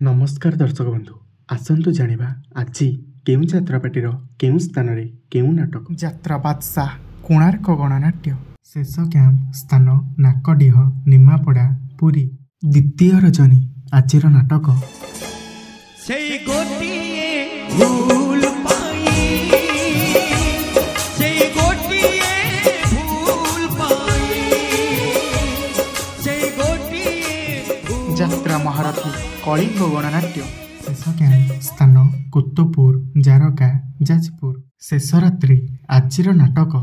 नमस्कार दर्शक बंधु आसतु जानिबा आजी केउं यात्रापाटीर केउं स्थान रे केउं नाटक यात्रा बादशाह कोणार्क गणनाट्य शेष कैंप स्थान नाकडीह निमापड़ा पुरी द्वितीय रजनी आजिर नाटक यात्रा महारथी कलिंग गणनाट्य शेष कैंप स्थान कुतुपुर जारका जाजपुर शेष रात्रि आजिर नाटक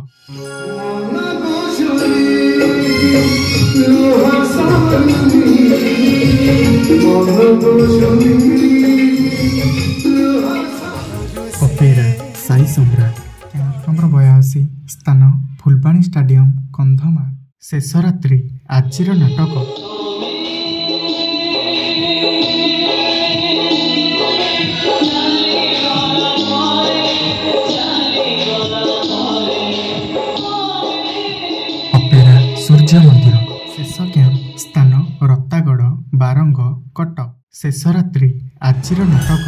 अपेरा साई सम्राट कैंप नंबर 82 स्थान फुलबाणी स्टाडियम कंधमाल शेष रात्रि आजिर नाटक सूर्य मंदिर शेष कैंप स्थान रत्तागढ़ बारंग कटक शेष रात्रि आजिर नाटक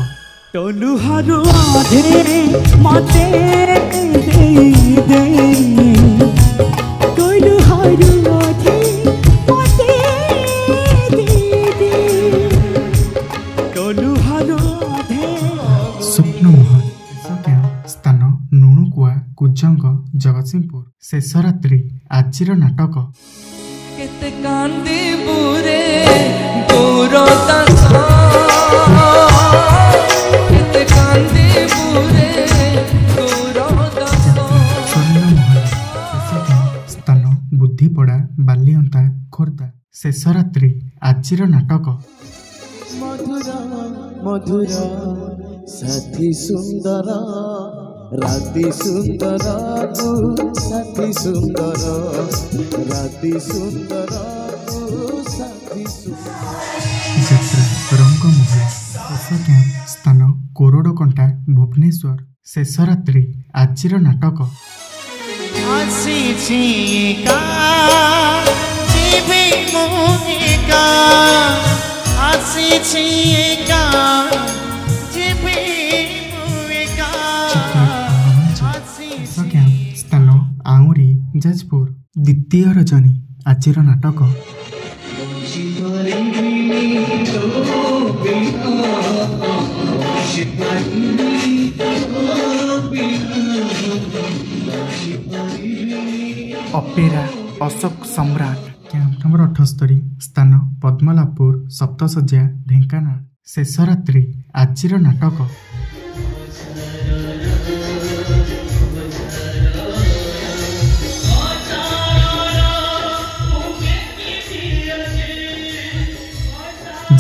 स्वप्न महल शेष कैंप स्थान नुणुकुआ कुजंग जगतसिंहपुर शेष रात्रि आजिर नाटक स्थान बुद्धिपड़ा बालियंता खोर्धा शेष रात्रि आजिर नाटक मधुरा साथी सुंदर राति सुंदर साथी सुंदर राति सुंदर साथी यात्रा रंगमहल शेष कैंप स्थान कोरड़कंटा भुवनेश्वर शेष रात्रि आजिर नाटक स्थान आउरी जाजपुर द्वितीय रजनी आजिर नाटक अपेरा अशोक सम्राट कैंप नंबर 78 स्थान पद्मलापुर सप्तशଯ୍ୟା ढेंकानाल शेष रात्रि आजिर नाटक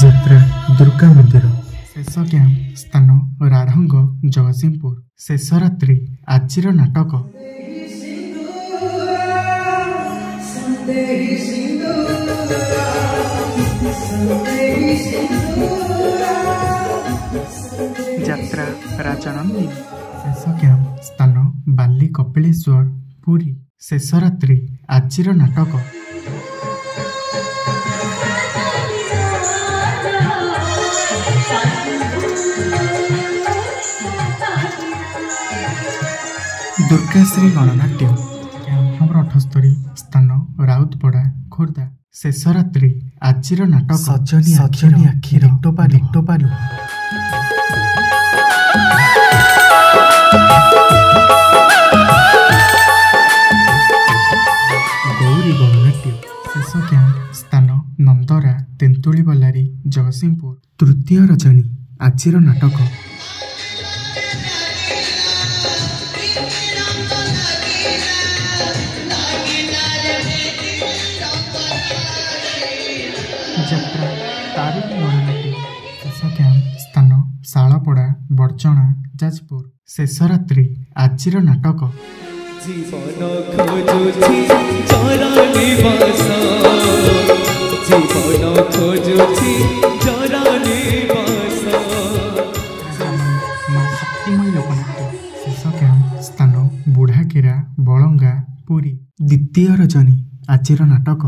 यात्रा दुर्गा मंदिर शेष कैंप स्थान राढ़ंग जगतसिंहपुर शेष रात्रि आजिर नाटक यात्रा राजनंदी शेष कैंप स्थान बाली कपिलेश्वर पुरी शेष रात्रि आजिर नाटक दुर्गाश्री गणनाट्य कैंप नंबर 78 स्थान राउतपड़ा खोर्धा शेष रात्रि आजिर नाटक सजनी आखिर टोपालु गौरी गणनाट्य शेष कैंप स्थान नंदरा तेंतुली बल्लारी जगतसिंहपुर तृतीय रजनी आजिर नाटक यात्रा तारिणी गणनाट्य शेष कैंप स्थान शालपड़ा बड़चणा जाजपुर शेष रात्रि आजिर नाटक शक्तिमय लोकनाट्य शेष कैंप स्थान बुढ़ाकेरा बलंगा पुरी द्वितीय रजनी आजिर नाटक